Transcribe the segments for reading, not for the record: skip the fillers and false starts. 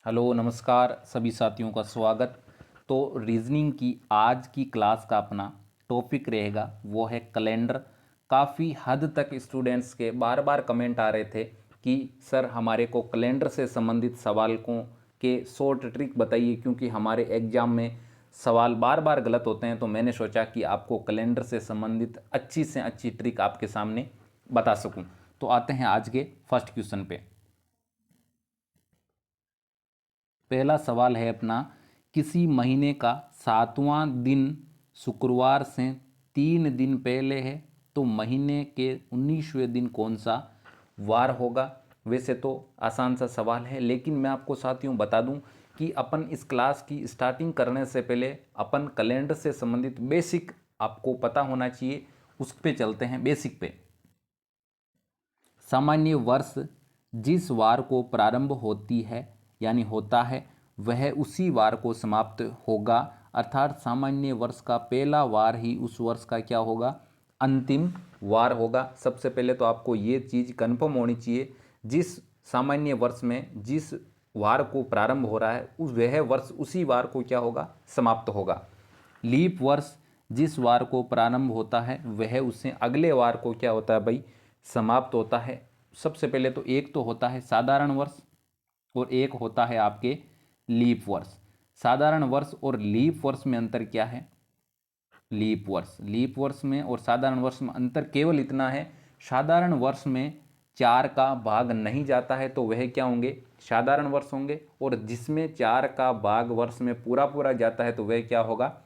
Hello नमस्कार सभी साथियों का स्वागत। तो रीजनिंग की आज की क्लास का अपना टॉपिक रहेगा वो है कैलेंडर। काफ़ी हद तक स्टूडेंट्स के बार बार कमेंट आ रहे थे कि सर हमारे को कैलेंडर से संबंधित सवालों के शॉर्ट ट्रिक बताइए, क्योंकि हमारे एग्ज़ाम में सवाल बार बार गलत होते हैं। तो मैंने सोचा कि आपको कैलेंडर से संबंधित अच्छी से अच्छी ट्रिक आपके सामने बता सकूं। तो आते हैं आज के फर्स्ट क्वेश्चन पे। पहला सवाल है अपना, किसी महीने का 7वां दिन शुक्रवार से 3 दिन पहले है तो महीने के 19वें दिन कौन सा वार होगा। वैसे तो आसान सा सवाल है, लेकिन मैं आपको साथियों बता दूं कि अपन इस क्लास की स्टार्टिंग करने से पहले अपन कैलेंडर से संबंधित बेसिक आपको पता होना चाहिए। उस पे चलते हैं बेसिक पे। सामान्य वर्ष जिस वार को प्रारंभ होती है यानी होता है वह उसी वार को समाप्त होगा, अर्थात सामान्य वर्ष का पहला वार ही उस वर्ष का क्या होगा, अंतिम वार होगा। सबसे पहले तो आपको ये चीज़ कन्फर्म होनी चाहिए, जिस सामान्य वर्ष में जिस वार को प्रारंभ हो रहा है उस वह वर्ष उसी वार को क्या होगा, समाप्त होगा। लीप वर्ष जिस वार को प्रारंभ होता है वह उससे अगले वार को क्या होता है भाई, समाप्त होता है। सबसे पहले तो एक तो होता है साधारण वर्ष और एक होता है आपके लीप वर्ष। साधारण वर्ष और लीप वर्ष में अंतर क्या है? लीप वर्ष में और साधारण वर्ष में अंतर केवल इतना है, साधारण वर्ष में 4 का भाग नहीं जाता है तो वह क्या होंगे, साधारण वर्ष होंगे, और जिसमें 4 का भाग वर्ष में पूरा पूरा जाता है तो वह क्या होगा,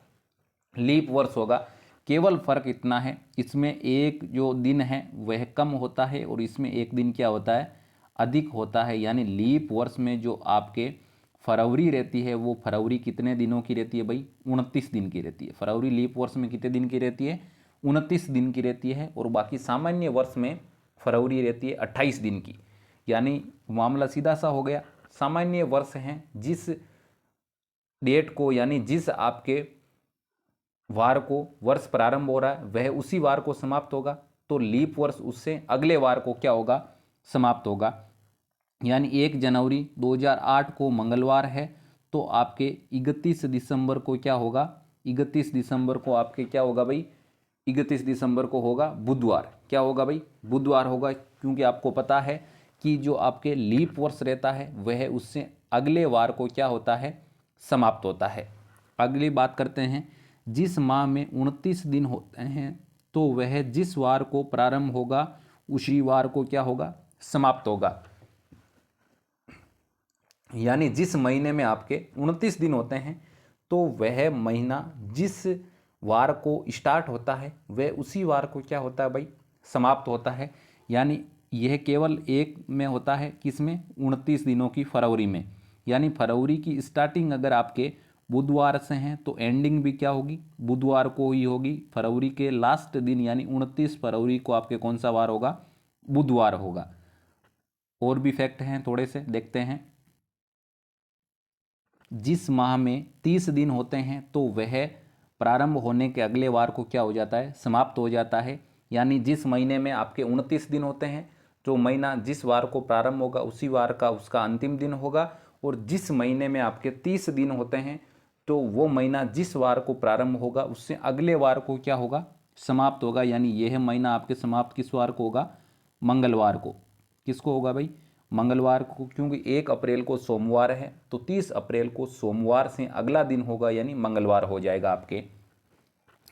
लीप वर्ष होगा। केवल फर्क इतना है, इसमें एक जो दिन है वह कम होता है और इसमें एक दिन क्या होता है, अधिक होता है। यानी लीप वर्ष में जो आपके फरवरी रहती है वो फरवरी कितने दिनों की रहती है भाई, 29 दिन की रहती है। फरवरी लीप वर्ष में कितने दिन की रहती है, 29 दिन की रहती है। और बाकी सामान्य वर्ष में फरवरी रहती है 28 दिन की। यानी मामला सीधा सा हो गया, सामान्य वर्ष हैं जिस डेट को यानी जिस आपके वार को वर्ष प्रारंभ हो रहा है वह उसी वार को समाप्त होगा, तो लीप वर्ष उससे अगले वार को क्या होगा, समाप्त होगा। यानी 1 जनवरी 2008 को मंगलवार है तो आपके 31 दिसंबर को क्या होगा, 31 दिसंबर को आपके क्या होगा भाई, 31 दिसंबर को होगा बुधवार। क्या होगा भाई, बुधवार होगा, क्योंकि आपको पता है कि जो आपके लीप वर्ष रहता है वह उससे अगले वार को क्या होता है, समाप्त होता है। अगली बात करते हैं, जिस माह में 29 दिन होते हैं तो वह जिस वार को प्रारंभ होगा उसी वार को क्या होगा, समाप्त होगा। यानी जिस महीने में आपके 29 दिन होते हैं तो वह महीना जिस वार को स्टार्ट होता है वह उसी वार को क्या होता है भाई, समाप्त होता है। यानी यह केवल एक में होता है, किसमें, 29 दिनों की फरवरी में। यानी फरवरी की स्टार्टिंग अगर आपके बुधवार से हैं तो एंडिंग भी क्या होगी, बुधवार को ही होगी। फरवरी के लास्ट दिन यानी 29 फरवरी को आपके कौन सा वार होगा, बुधवार होगा। और भी फैक्ट हैं थोड़े से देखते हैं। जिस माह में 30 दिन होते हैं तो वह प्रारंभ होने के अगले वार को क्या हो जाता है, समाप्त हो जाता है। यानी जिस महीने में आपके 29 दिन होते हैं, जो महीना जिस वार को प्रारंभ होगा उसी वार का उसका अंतिम दिन होगा। और जिस महीने में आपके 30 दिन होते हैं तो वो महीना जिस वार को प्रारंभ होगा उससे अगले वार को क्या होगा, समाप्त होगा। यानी यह महीना आपके समाप्त किस वार को होगा, मंगलवार को। किसको होगा भाई, मंगलवार को, क्योंकि 1 अप्रैल को सोमवार है तो 30 अप्रैल को सोमवार से अगला दिन होगा यानी मंगलवार हो जाएगा आपके।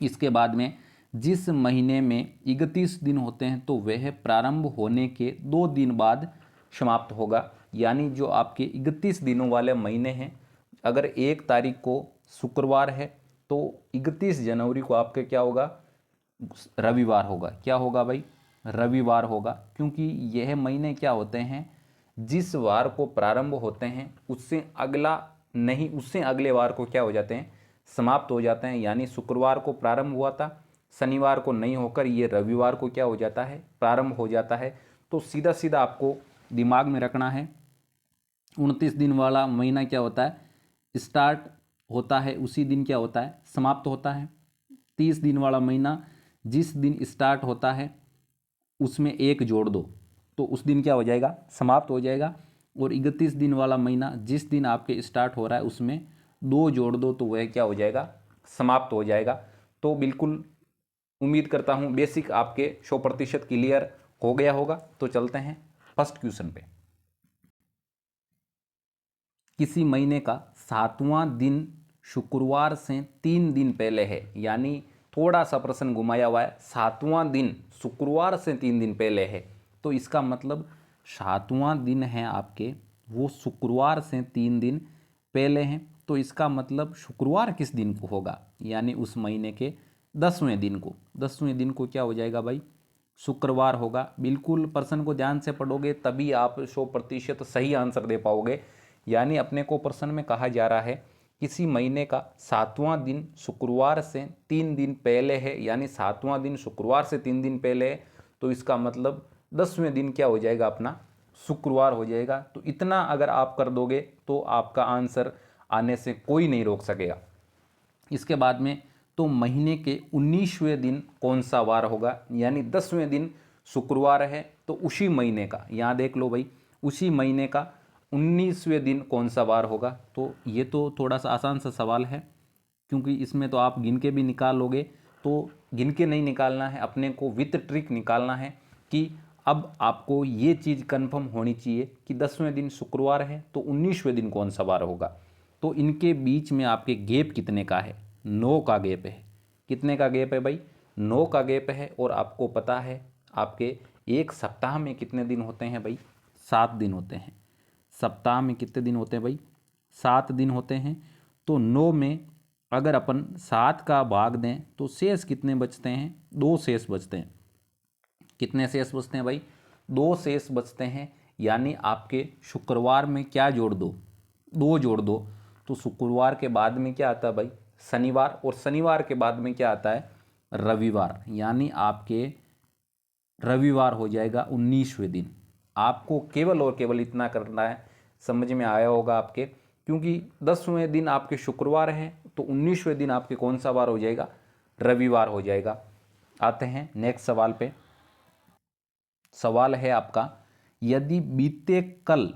इसके बाद में जिस महीने में 31 दिन होते हैं तो वह प्रारंभ होने के 2 दिन बाद समाप्त होगा। यानी जो आपके 31 दिनों वाले महीने हैं, अगर 1 तारीख को शुक्रवार है तो 31 जनवरी को आपके क्या होगा, रविवार होगा। क्या होगा भाई, रविवार होगा, क्योंकि यह महीने क्या होते हैं, जिस वार को प्रारंभ होते हैं उससे अगला नहीं, उससे अगले वार को क्या हो जाते हैं, समाप्त हो जाते हैं। यानी शुक्रवार को प्रारंभ हुआ था, शनिवार को नहीं होकर ये रविवार को क्या हो जाता है, प्रारंभ हो जाता है। तो सीधा सीधा आपको दिमाग में रखना है, 29 दिन वाला महीना क्या होता है, स्टार्ट होता है उसी दिन क्या होता है, समाप्त होता है। 30 दिन वाला महीना जिस दिन स्टार्ट होता है उसमें 1 जोड़ दो तो उस दिन क्या हो जाएगा, समाप्त हो जाएगा। और 31 दिन वाला महीना जिस दिन आपके स्टार्ट हो रहा है उसमें 2 जोड़ दो तो वह क्या हो जाएगा, समाप्त हो जाएगा। तो बिल्कुल उम्मीद करता हूँ बेसिक आपके 100% क्लियर हो गया होगा। तो चलते हैं फर्स्ट क्वेश्चन पे। किसी महीने का 7वां दिन शुक्रवार से 3 दिन पहले है, यानी थोड़ा सा प्रश्न घुमाया हुआ है, 7वां दिन शुक्रवार से 3 दिन पहले है, तो इसका मतलब 7वां दिन है आपके वो शुक्रवार से 3 दिन पहले हैं। तो इसका मतलब शुक्रवार किस दिन को होगा, यानी उस महीने के 10वें दिन को। 10वें दिन को क्या हो जाएगा भाई, शुक्रवार होगा। बिल्कुल प्रश्न को ध्यान से पढ़ोगे तभी आप 100% सही आंसर दे पाओगे। यानी अपने को प्रश्न में कहा जा रहा है किसी महीने का 7वां दिन शुक्रवार से 3 दिन पहले है, यानी 7वां दिन शुक्रवार से 3 दिन पहले है, तो इसका मतलब 10वें दिन क्या हो जाएगा अपना, शुक्रवार हो जाएगा। तो इतना अगर आप कर दोगे तो आपका आंसर आने से कोई नहीं रोक सकेगा। इसके बाद में तो महीने के 19वें दिन कौन सा वार होगा, यानी 10वें दिन शुक्रवार है तो उसी महीने का, यहाँ देख लो भाई, उसी महीने का 19वें दिन कौन सा वार होगा। तो ये तो थोड़ा सा आसान सा सवाल है, क्योंकि इसमें तो आप गिन के भी निकालोगे, तो गिन के नहीं निकालना है, अपने को विथ ट्रिक निकालना है कि अब आपको ये चीज़ कंफर्म होनी चाहिए कि 10वें दिन शुक्रवार है तो 19वें दिन कौन सा वार होगा। तो इनके बीच में आपके गैप कितने का है, 9 का गैप है। कितने का गैप है भाई, 9 का गैप है। और आपको पता है आपके एक सप्ताह में कितने दिन होते हैं भाई, 7 दिन होते हैं। सप्ताह में कितने दिन होते हैं भाई, 7 दिन होते हैं। तो 9 में अगर अपन 7 का भाग दें तो शेष कितने बचते हैं, 2 शेष बचते हैं। कितने शेष बचते हैं भाई, 2 शेष बचते हैं। यानी आपके शुक्रवार में क्या जोड़ दो, 2 जोड़ दो। तो शुक्रवार के बाद में क्या आता है भाई, शनिवार, और शनिवार के बाद में क्या आता है, रविवार। यानी आपके रविवार हो जाएगा 19वें दिन। आपको केवल और केवल इतना करना है, समझ में आया होगा आपके, क्योंकि 10वें दिन आपके शुक्रवार है तो 19वें दिन आपके कौन सा वार हो जाएगा, रविवार हो जाएगा। आते हैं नेक्स्ट सवाल पे। सवाल है आपका, यदि बीते कल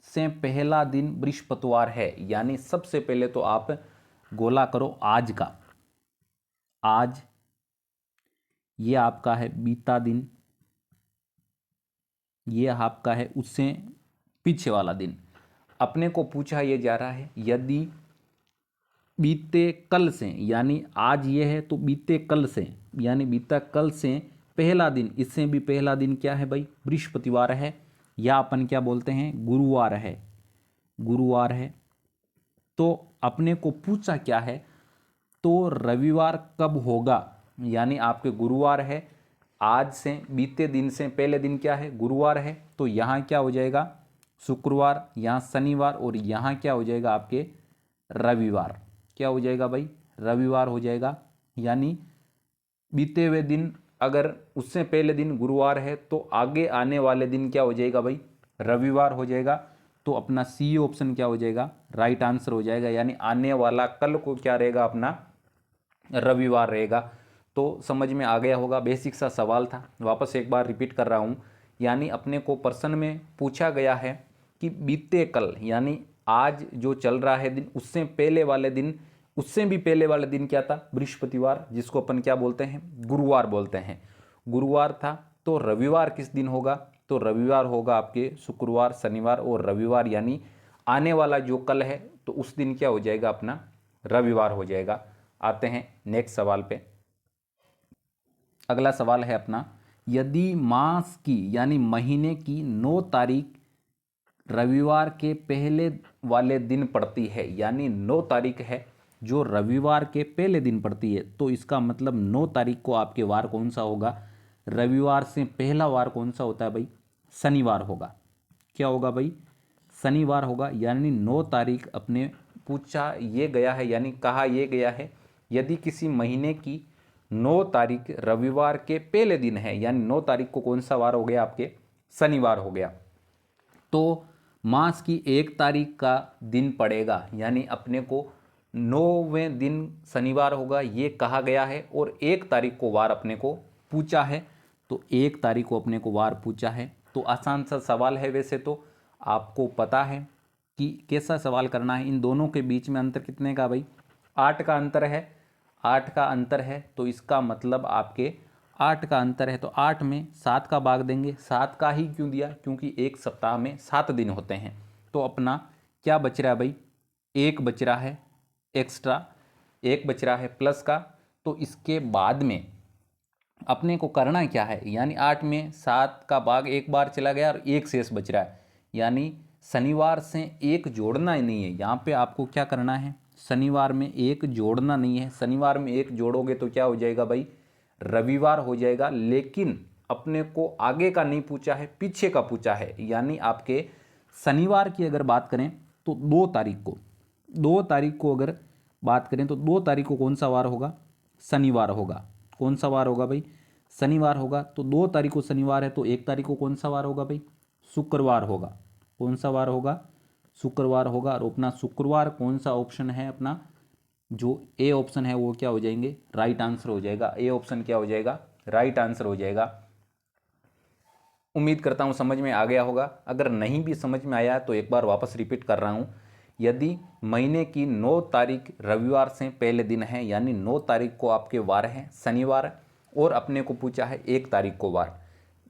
से पहला दिन बृहस्पतिवार है, यानी सबसे पहले तो आप गोला करो आज का, आज ये आपका है बीता दिन, ये आपका है उससे पीछे वाला दिन। अपने को पूछा यह जा रहा है यदि बीते कल से, यानी आज ये है तो बीते कल से, यानी बीता कल से पहला दिन, इससे भी पहला दिन क्या है भाई, बृहस्पतिवार है, या अपन क्या बोलते हैं, गुरुवार है, गुरुवार है। तो अपने को पूछा क्या है, तो रविवार कब होगा, यानी आपके गुरुवार है, आज से बीते दिन से पहले दिन क्या है, गुरुवार है। तो यहाँ क्या हो जाएगा, शुक्रवार, यहाँ शनिवार, और यहाँ क्या हो जाएगा आपके रविवार। क्या हो जाएगा भाई, रविवार हो जाएगा। यानी बीते हुए दिन अगर उससे पहले दिन गुरुवार है तो आगे आने वाले दिन क्या हो जाएगा भाई, रविवार हो जाएगा। तो अपना सी ऑप्शन क्या हो जाएगा, राइट आंसर हो जाएगा। यानी आने वाला कल को क्या रहेगा, अपना रविवार रहेगा। तो समझ में आ गया होगा, बेसिक सा सवाल था, वापस एक बार रिपीट कर रहा हूँ। यानी अपने को प्रश्न में पूछा गया है कि बीते कल, यानी आज जो चल रहा है दिन, उससे पहले वाले दिन, उससे भी पहले वाले दिन क्या था, बृहस्पतिवार, जिसको अपन क्या बोलते हैं, गुरुवार बोलते हैं, गुरुवार था। तो रविवार किस दिन होगा, तो रविवार होगा आपके शुक्रवार, शनिवार और रविवार, यानी आने वाला जो कल है तो उस दिन क्या हो जाएगा, अपना रविवार हो जाएगा। आते हैं नेक्स्ट सवाल पे। अगला सवाल है अपना, यदि मास की यानी महीने की 9 तारीख रविवार के पहले वाले दिन पड़ती है, यानी 9 तारीख है जो रविवार के पहले दिन पड़ती है, तो इसका मतलब 9 तारीख को आपके वार कौन सा होगा, रविवार से पहला वार कौन सा होता है भाई, शनिवार होगा। क्या होगा भाई, शनिवार होगा। यानी 9 तारीख अपने पूछा ये गया है, यानी कहा ये गया है यदि किसी महीने की 9 तारीख रविवार के पहले दिन है, यानी 9 तारीख को कौन सा वार हो गया, आपके शनिवार हो गया, तो मास की 1 तारीख का दिन पड़ेगा, यानी अपने को 9वें दिन शनिवार होगा ये कहा गया है। और 1 तारीख को वार अपने को पूछा है, तो 1 तारीख को अपने को वार पूछा है। तो आसान सा सवाल है वैसे तो, आपको पता है कि कैसा सवाल करना है। इन दोनों के बीच में अंतर कितने का भाई? 8 का अंतर है। 8 का अंतर है तो इसका मतलब आपके 8 का अंतर है तो 8 में 7 का भाग देंगे। 7 का ही क्यों दिया? क्योंकि एक सप्ताह में 7 दिन होते हैं। तो अपना क्या बच रहा है भाई? एक बच रहा है एक्स्ट्रा, एक बच रहा है प्लस का। तो इसके बाद में अपने को करना क्या है, यानी 8 में 7 का भाग एक बार चला गया और एक शेष बच रहा है, यानी शनिवार से एक जोड़ना ही नहीं है। यहाँ पे आपको क्या करना है? शनिवार में एक जोड़ना नहीं है। शनिवार में एक जोड़ोगे तो क्या हो जाएगा भाई? रविवार हो जाएगा। लेकिन अपने को आगे का नहीं पूछा है, पीछे का पूछा है। यानी आपके शनिवार की अगर बात करें तो 2 तारीख को अगर बात करें तो 2 तारीख को कौन सा वार होगा? शनिवार होगा। कौन सा वार होगा भाई? शनिवार होगा। तो 2 तारीख को शनिवार है तो 1 तारीख को कौन सा वार होगा भाई? शुक्रवार होगा। कौन सा वार होगा? शुक्रवार होगा। और अपना शुक्रवार कौन सा ऑप्शन है? अपना जो ए ऑप्शन है वो क्या हो जाएंगे? राइट आंसर हो जाएगा। ए ऑप्शन क्या हो जाएगा? राइट आंसर हो जाएगा। उम्मीद करता हूँ समझ में आ गया होगा। अगर नहीं भी समझ में आया तो एक बार वापस रिपीट कर रहा हूँ। यदि महीने की 9 तारीख रविवार से पहले दिन है, यानी 9 तारीख को आपके वार है शनिवार, और अपने को पूछा है 1 तारीख को वार,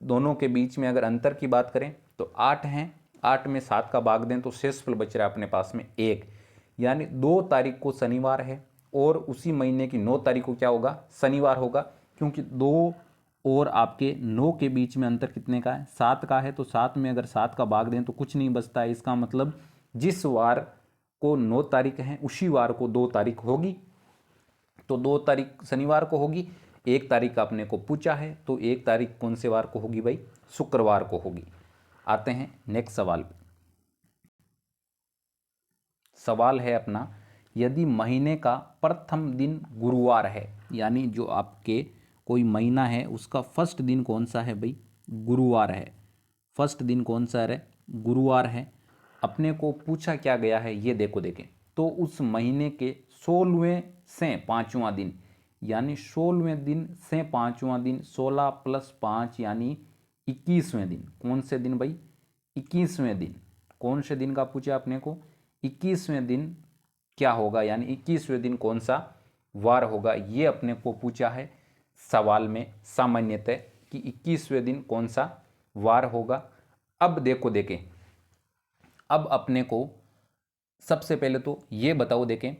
दोनों के बीच में अगर अंतर की बात करें तो 8 हैं। 8 में 7 का भाग दें तो शेषफल बच रहा है अपने पास में 1, यानी 2 तारीख को शनिवार है और उसी महीने की 9 तारीख को क्या होगा? शनिवार होगा। क्योंकि 2 और आपके 9 के बीच में अंतर कितने का है? 7 का है। तो 7 में अगर 7 का भाग दें तो कुछ नहीं बचता है। इसका मतलब जिस वार को 9 तारीख है उसी वार को 2 तारीख होगी। तो 2 तारीख शनिवार को होगी। 1 तारीख आपने को पूछा है तो 1 तारीख कौन से वार को होगी भाई? शुक्रवार को होगी। आते हैं नेक्स्ट सवाल पे। सवाल है अपना, यदि महीने का प्रथम दिन गुरुवार है, यानी जो आपके कोई महीना है उसका फर्स्ट दिन कौन सा है भाई? गुरुवार है। फर्स्ट दिन कौन सा है? गुरुवार है। अपने को पूछा क्या गया है ये देखो देखें। तो उस महीने के 16वें से 5वां दिन, यानी 16वें दिन से 5वां दिन, 16 + 5 यानी 21वें दिन। कौन से दिन भाई? 21वें दिन। कौन से दिन का पूछा अपने को? 21वें दिन क्या होगा, यानी 21वें दिन कौन सा वार होगा, ये अपने को पूछा है सवाल में सामान्यतः कि 21वें दिन कौन सा वार होगा। अब देखो देखें, अब अपने को सबसे पहले तो ये बताओ देखें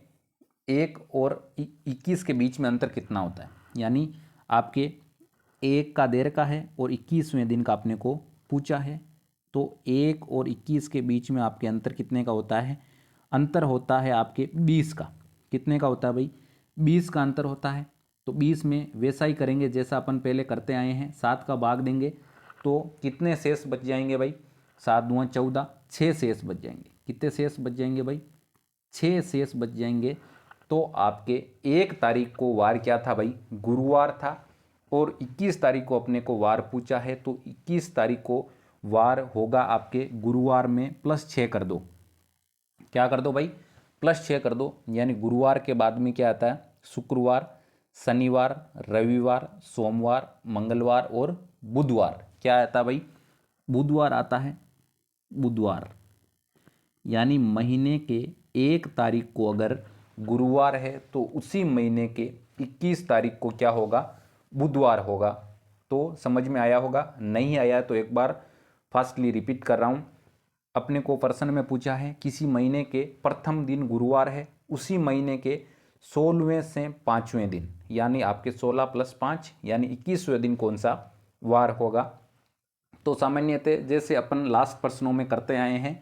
1 और 21 के बीच में अंतर कितना होता है। यानी आपके 1 का देर का है और 21वें दिन का अपने को पूछा है। तो 1 और 21 के बीच में आपके अंतर कितने का होता है? अंतर होता है आपके 20 का। कितने का होता है भाई? 20 का अंतर होता है। तो 20 में वैसा ही करेंगे जैसा अपन पहले करते आए हैं, 7 का भाग देंगे तो कितने शेष बच जाएंगे भाई? 7 दूना 14, 6 शेष बच जाएंगे। कितने शेष बच जाएंगे भाई? 6 शेष बच जाएंगे। तो आपके 1 तारीख को वार क्या था भाई? गुरुवार था। और 21 तारीख को अपने को वार पूछा है तो 21 तारीख को वार होगा आपके गुरुवार में +6 कर दो। क्या कर दो भाई? +6 कर दो। यानी गुरुवार के बाद में क्या आता है? शुक्रवार, शनिवार, रविवार, सोमवार, मंगलवार और बुधवार। क्या आता है भाई? बुधवार आता है। बुधवार यानी महीने के 1 तारीख को अगर गुरुवार है तो उसी महीने के 21 तारीख को क्या होगा? बुधवार होगा। तो समझ में आया होगा। नहीं आया तो एक बार फास्टली रिपीट कर रहा हूँ। अपने को प्रश्न में पूछा है किसी महीने के प्रथम दिन गुरुवार है, उसी महीने के 16वें से 5वें दिन, यानी आपके 16 + 5 यानी 21वें दिन कौन सा वार होगा। तो सामान्यतः जैसे अपन लास्ट प्रश्नों में करते आए हैं,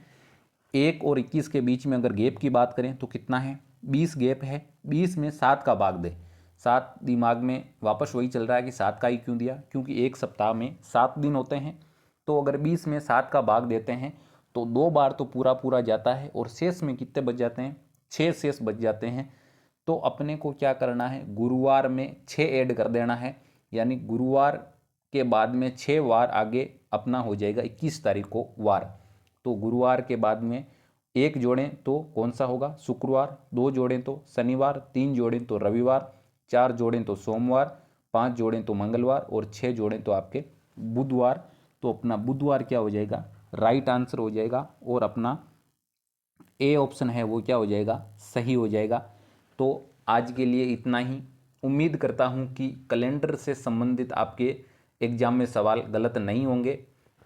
1 और 21 के बीच में अगर गैप की बात करें तो कितना है? 20 गैप है। 20 में 7 का भाग दे। 7 दिमाग में वापस वही चल रहा है कि 7 का ही क्यों दिया? क्योंकि एक सप्ताह में 7 दिन होते हैं। तो अगर 20 में 7 का भाग देते हैं तो 2 बार तो पूरा पूरा जाता है और शेष में कितने बच जाते हैं? 6 शेष बच जाते हैं। तो अपने को क्या करना है? गुरुवार में 6 ऐड कर देना है। यानी गुरुवार के बाद में 6 वार आगे अपना हो जाएगा 21 तारीख को वार। तो गुरुवार के बाद में 1 जोड़ें तो कौन सा होगा? शुक्रवार। 2 जोड़ें तो शनिवार। 3 जोड़ें तो रविवार। 4 जोड़ें तो सोमवार। 5 जोड़ें तो मंगलवार और 6 जोड़ें तो आपके बुधवार। तो अपना बुधवार क्या हो जाएगा? राइट आंसर हो जाएगा और अपना ए ऑप्शन है वो क्या हो जाएगा, सही हो जाएगा। तो आज के लिए इतना ही। उम्मीद करता हूँ कि कैलेंडर से संबंधित आपके एग्जाम में सवाल गलत नहीं होंगे।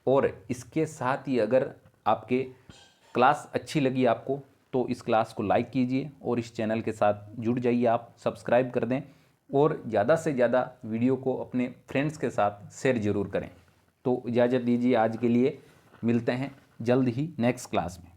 और इसके साथ ही अगर आपके क्लास अच्छी लगी आपको तो इस क्लास को लाइक कीजिए और इस चैनल के साथ जुड़ जाइए, आप सब्सक्राइब कर दें और ज़्यादा से ज़्यादा वीडियो को अपने फ्रेंड्स के साथ शेयर ज़रूर करें। तो इजाज़त दीजिए आज के लिए, मिलते हैं जल्द ही नेक्स्ट क्लास में।